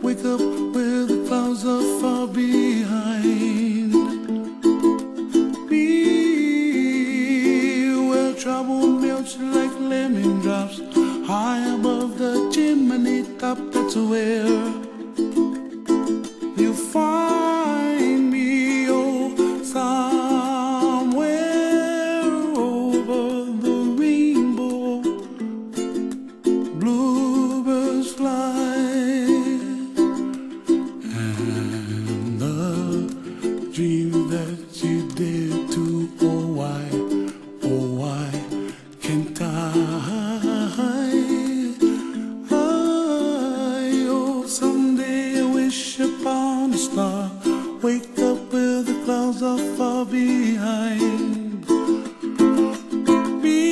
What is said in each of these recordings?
Wake up where the clouds are far behind. where you find me. Oh, somewhere over the rainbow, bluebirds fly, and the dream that you dare to. Oh, why can't I? Oh, someday I wish upon a star, wake up where the clouds are far behind me,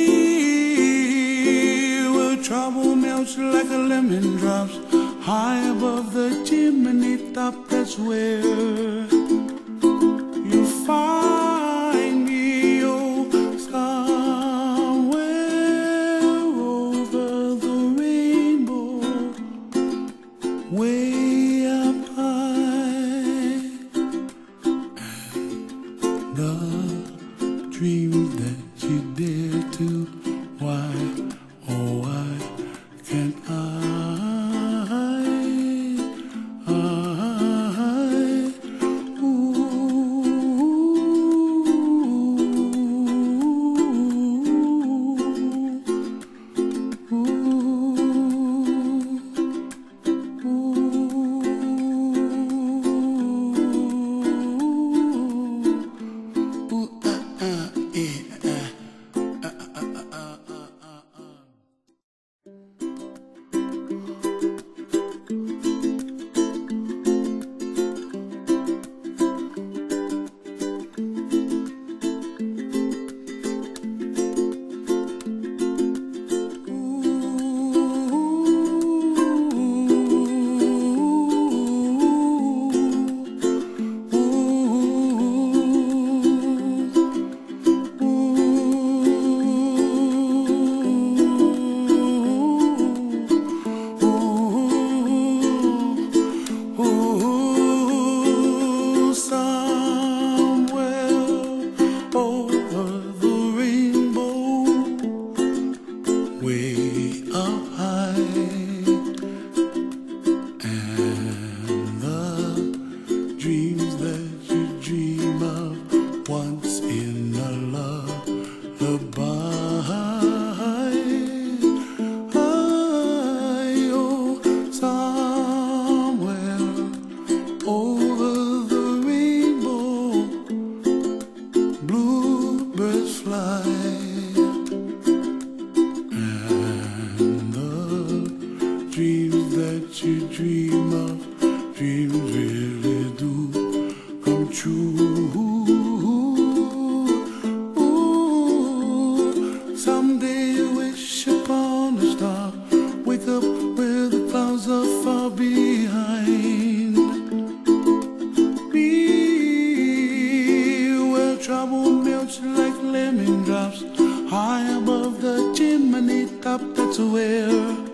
where trouble melts like a lemon drops high above the chimney top. That's where you find me. Oh, somewhere over the rainbow, way up high, and the dreams that you dare to. Why, oh, why can't I? Way up high, and the dreams that you dream of once in a lullaby. Oh, somewhere over the rainbow, bluebirds fly. Dreams that you dream of, dreams really do come true. Ooh, someday you wish upon a star, wake up where the clouds are far behind me, where trouble melts like lemon drops high above the chimney top. That's where